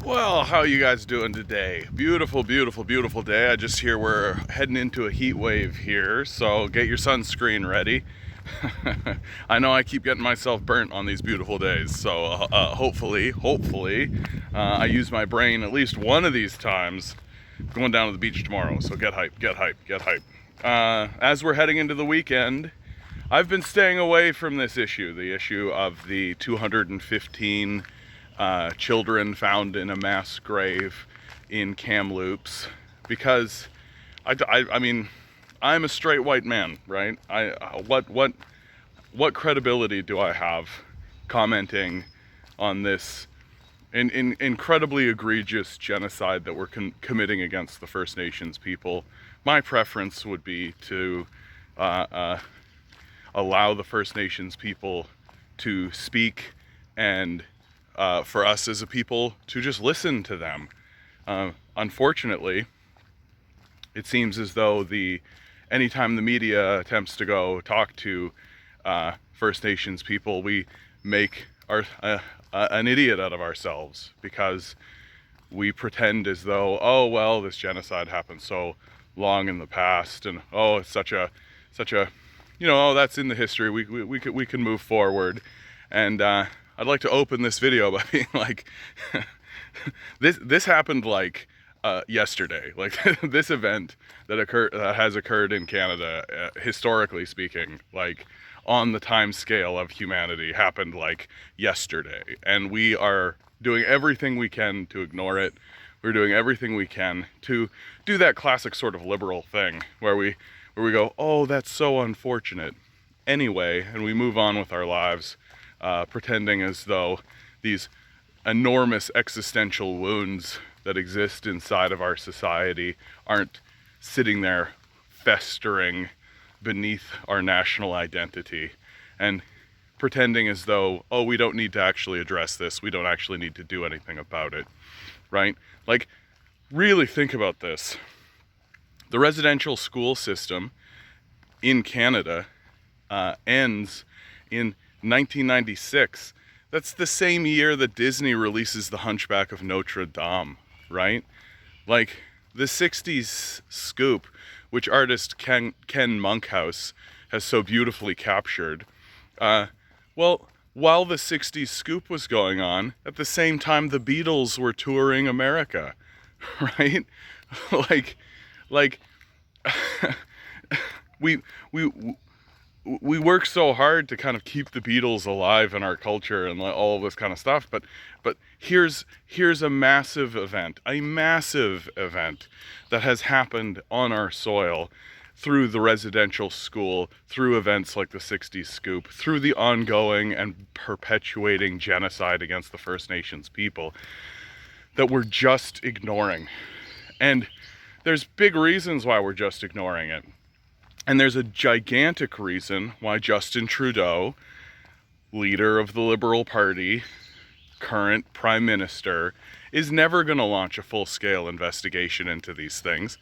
Well, how you guys doing today? Beautiful, beautiful, beautiful day. I just hear we're heading into a heat wave here, so get your sunscreen ready. I know I keep getting myself burnt on these beautiful days, so hopefully, I use my brain at least one of these times going down to the beach tomorrow. So get hype, get hype, get hype. As we're heading into the weekend, I've been staying away from this issue, the issue of the 215 children found in a mass grave in Kamloops, because I mean, I'm a straight white man, right? What credibility do I have commenting on this incredibly egregious genocide that we're committing against the First Nations people? My preference would be to allow the First Nations people to speak, and for us as a people to just listen to them. Unfortunately, it seems as though anytime the media attempts to go talk to First Nations people, we make an idiot out of ourselves, because we pretend as though, oh well, this genocide happened so long in the past, and oh, it's such a oh, that's in the history. We can move forward. And I'd like to open this video by being like, this happened like yesterday. Like this event that has occurred in Canada, historically speaking, like on the time scale of humanity, happened like yesterday, and we are doing everything we can to ignore it. We're doing everything we can to do that classic sort of liberal thing where we go, oh, that's so unfortunate anyway, and we move on with our lives, pretending as though these enormous existential wounds that exist inside of our society aren't sitting there festering beneath our national identity, and pretending as though, oh, we don't need to actually address this, we don't actually need to do anything about it, right? Like, really think about this. The residential school system in Canada ends in 1996. That's the same year that Disney releases The Hunchback of Notre Dame, right? Like, the 60s scoop, which artist Ken Monkhouse has so beautifully captured, well, while the 60s scoop was going on, at the same time the Beatles were touring America, right? like we work so hard to kind of keep the Beatles alive in our culture and all of this kind of stuff, but here's a massive event that has happened on our soil through the residential school, through events like the 60s scoop, through the ongoing and perpetuating genocide against the First Nations people, that we're just ignoring. And there's big reasons why we're just ignoring it. And there's a gigantic reason why Justin Trudeau, leader of the Liberal Party, current Prime Minister, is never going to launch a full-scale investigation into these things.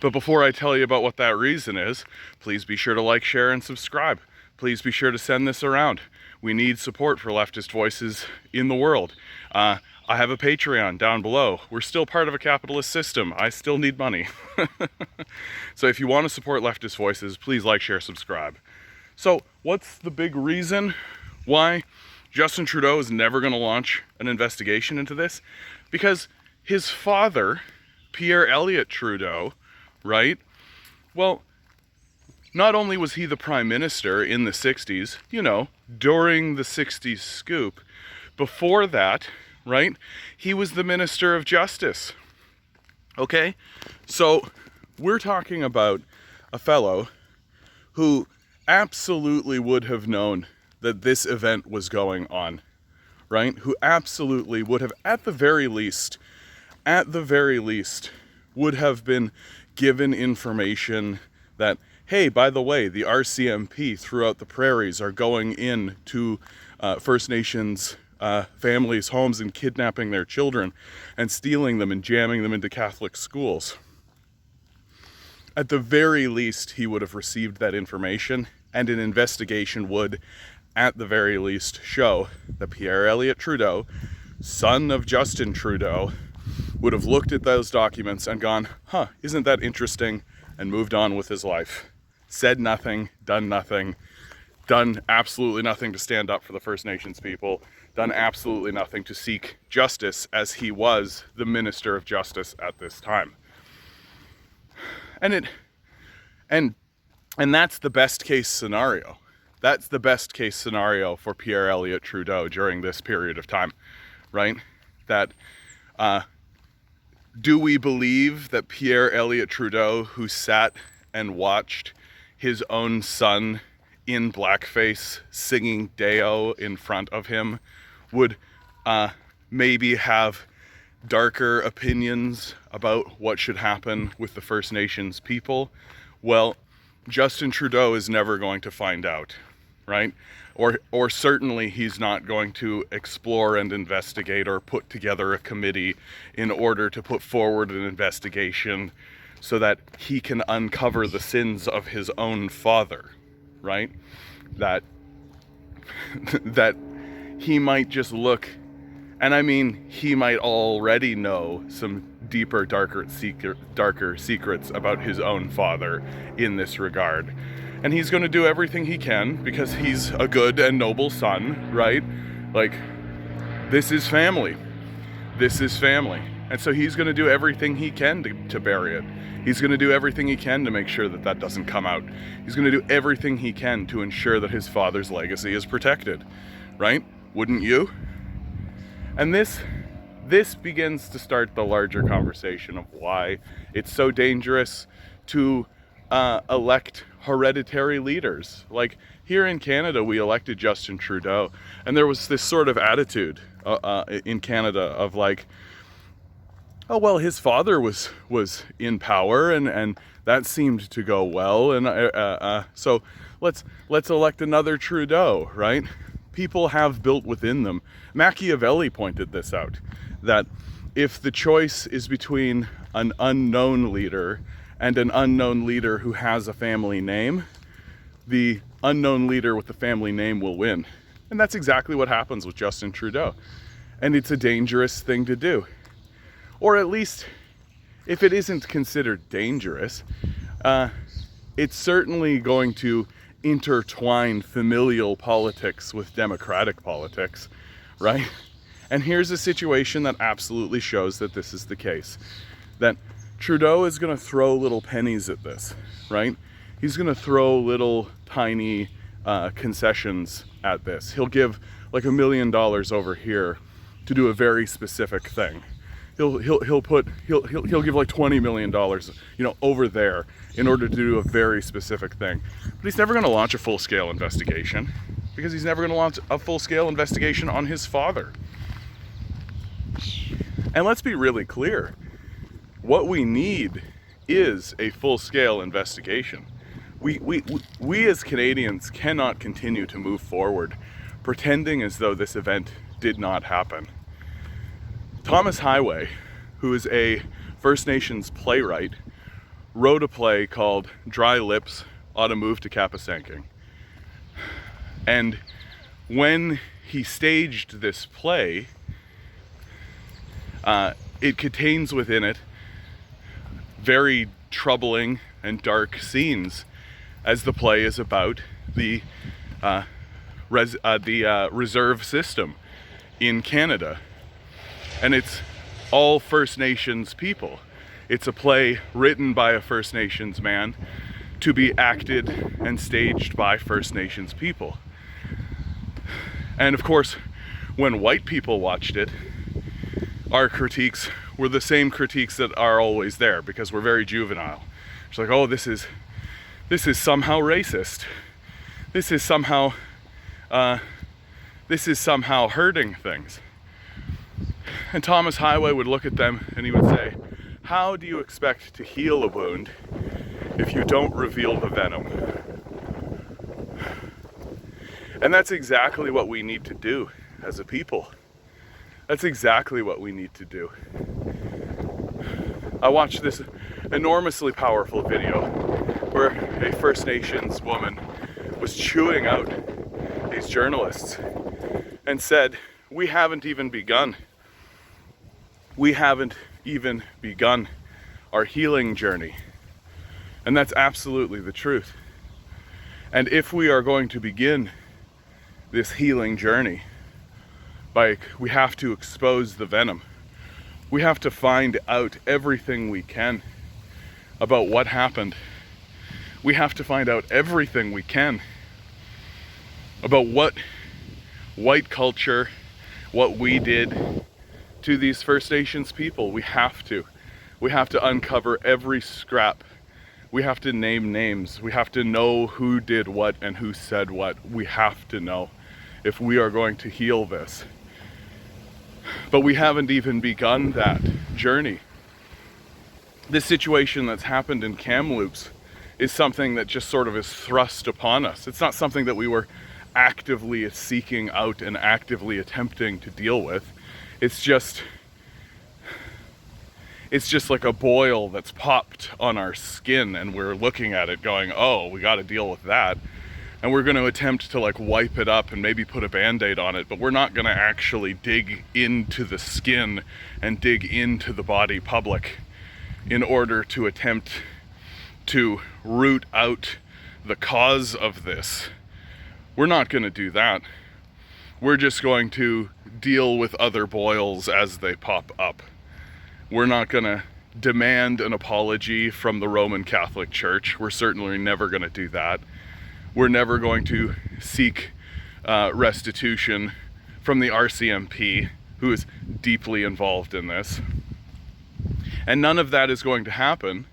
But before I tell you about what that reason is, please be sure to like, share, and subscribe. Please be sure to send this around. We need support for leftist voices in the world. I have a Patreon down below. We're still part of a capitalist system. I still need money. So if you want to support leftist voices, please like, share, subscribe. So what's the big reason why Justin Trudeau is never going to launch an investigation into this? Because his father, Pierre Elliott Trudeau, right? Well, not only was he the prime minister in the 60s, during the 60s scoop, before that, right, he was the Minister of Justice. Okay? So we're talking about a fellow who absolutely would have known that this event was going on, right? Who absolutely would have, at the very least, would have been given information that, hey, by the way, the RCMP throughout the prairies are going in to First Nations families' homes and kidnapping their children and stealing them and jamming them into Catholic schools. At the very least, he would have received that information, and an investigation would, at the very least, show that Pierre Elliott Trudeau son of Justin Trudeau would have looked at those documents and gone, huh, isn't that interesting, and moved on with his life. Said nothing, done absolutely nothing to stand up for the First Nations people, done absolutely nothing to seek justice, as he was the Minister of Justice at this time. And that's the best case scenario. That's the best case scenario for Pierre Elliott Trudeau during this period of time, right? That do we believe that Pierre Elliott Trudeau, who sat and watched his own son in blackface singing Deo in front of him, would maybe have darker opinions about what should happen with the First Nations people? Well, Justin Trudeau is never going to find out, right? Or certainly he's not going to explore and investigate or put together a committee in order to put forward an investigation so that he can uncover the sins of his own father, right? That he might just look, and I mean, he might already know some deeper, darker secrets about his own father in this regard. And he's going to do everything he can because he's a good and noble son, right? Like, this is family. This is family. And so he's going to do everything he can to bury it. He's going to do everything he can to make sure that that doesn't come out. He's going to do everything he can to ensure that his father's legacy is protected, right? Wouldn't you? And this begins to start the larger conversation of why it's so dangerous to elect hereditary leaders. Like, here in Canada, we elected Justin Trudeau, and there was this sort of attitude in Canada of like, oh, well, his father was in power, and that seemed to go well, and so let's elect another Trudeau, right? People have built within them. Machiavelli pointed this out, that if the choice is between an unknown leader and an unknown leader who has a family name, the unknown leader with the family name will win. And that's exactly what happens with Justin Trudeau. And it's a dangerous thing to do. Or at least, if it isn't considered dangerous, it's certainly going to intertwine familial politics with democratic politics, right? And here's a situation that absolutely shows that this is the case. That Trudeau is going to throw little pennies at this, right? He's going to throw little tiny concessions at this. He'll give like $1 million over here to do a very specific thing. He'll give like $20 million, over there in order to do a very specific thing. But he's never going to launch a full-scale investigation because he's never going to launch a full-scale investigation on his father. And let's be really clear. What we need is a full-scale investigation. We as Canadians cannot continue to move forward pretending as though this event did not happen. Thomas Highway, who is a First Nations playwright, wrote a play called Dry Lips Ought to Move to Kapusanking. And when he staged this play, it contains within it very troubling and dark scenes, as the play is about the reserve system in Canada. And it's all First Nations people. It's a play written by a First Nations man to be acted and staged by First Nations people. And of course, when white people watched it, our critiques were the same critiques that are always there, because we're very juvenile. It's like, oh, this is somehow racist. This is somehow hurting things. And Thomas Highway would look at them and he would say, how do you expect to heal a wound if you don't reveal the venom? And that's exactly what we need to do as a people. That's exactly what we need to do. I watched this enormously powerful video where a First Nations woman was chewing out these journalists and said, we haven't even begun we haven't even begun our healing journey. And that's absolutely the truth. And if we are going to begin this healing journey, we have to expose the venom. We have to find out everything we can about what happened. We have to find out everything we can about what white culture, what we did to these First Nations people. We have to uncover every scrap. We have to name names. We have to know who did what and who said what. We have to know if we are going to heal this. But we haven't even begun that journey. This situation that's happened in Kamloops is something that just sort of is thrust upon us. It's not something that we were actively seeking out and actively attempting to deal with. It's just like a boil that's popped on our skin, and we're looking at it going, oh, we got to deal with that. And we're going to attempt to like wipe it up and maybe put a band-aid on it, but we're not going to actually dig into the skin and dig into the body public in order to attempt to root out the cause of this. We're not going to do that. We're just going to deal with other boils as they pop up. We're not going to demand an apology from the Roman Catholic Church. We're certainly never going to do that. We're never going to seek restitution from the RCMP, who is deeply involved in this. And none of that is going to happen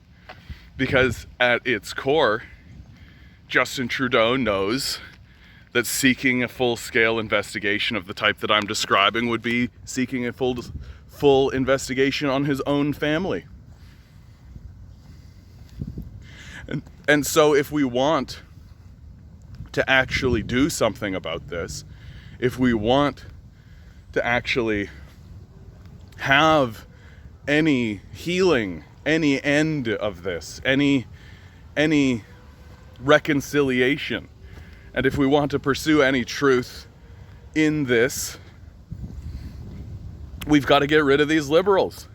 because at its core, Justin Trudeau knows that seeking a full-scale investigation of the type that I'm describing would be seeking a full investigation on his own family. And so if we want to actually do something about this, if we want to actually have any healing, any end of this, any reconciliation, and if we want to pursue any truth in this, we've got to get rid of these liberals.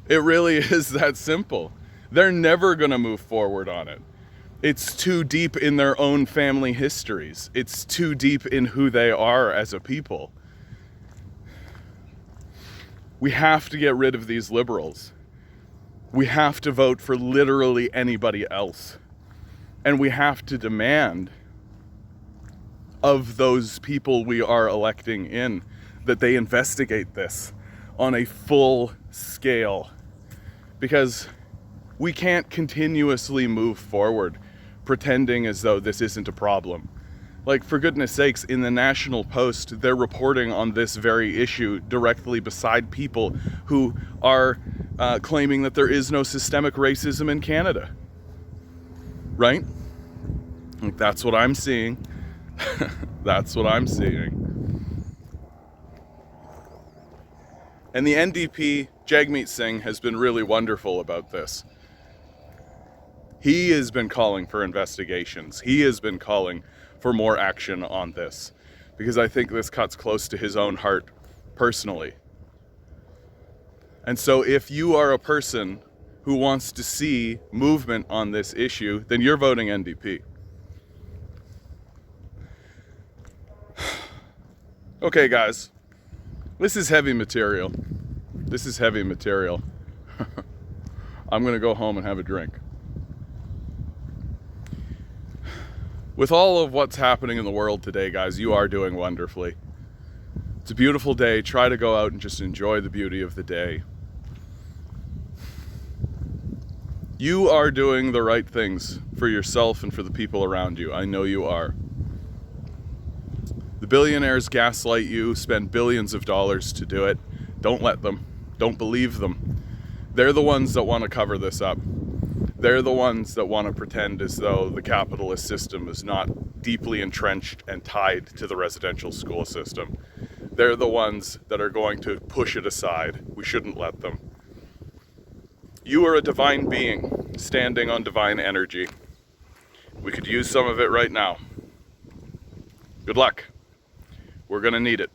It really is that simple. They're never going to move forward on it. It's too deep in their own family histories. It's too deep in who they are as a people. We have to get rid of these liberals. We have to vote for literally anybody else. And we have to demand of those people we are electing in that they investigate this on a full scale. Because we can't continuously move forward pretending as though this isn't a problem. Like, for goodness sakes, in the National Post, they're reporting on this very issue directly beside people who are claiming that there is no systemic racism in Canada. Right? Like, that's what I'm seeing. That's what I'm seeing. And the NDP, Jagmeet Singh, has been really wonderful about this. He has been calling for investigations. He has been calling for more action on this, because I think this cuts close to his own heart personally. And so if you are a person who wants to see movement on this issue, then you're voting NDP. Okay, guys, this is heavy material. This is heavy material. I'm gonna go home and have a drink. With all of what's happening in the world today, guys, you are doing wonderfully. It's a beautiful day. Try to go out and just enjoy the beauty of the day. You are doing the right things for yourself and for the people around you. I know you are. The billionaires gaslight you, spend billions of dollars to do it. Don't let them. Don't believe them. They're the ones that want to cover this up. They're the ones that want to pretend as though the capitalist system is not deeply entrenched and tied to the residential school system. They're the ones that are going to push it aside. We shouldn't let them. You are a divine being, standing on divine energy. We could use some of it right now. Good luck. We're going to need it.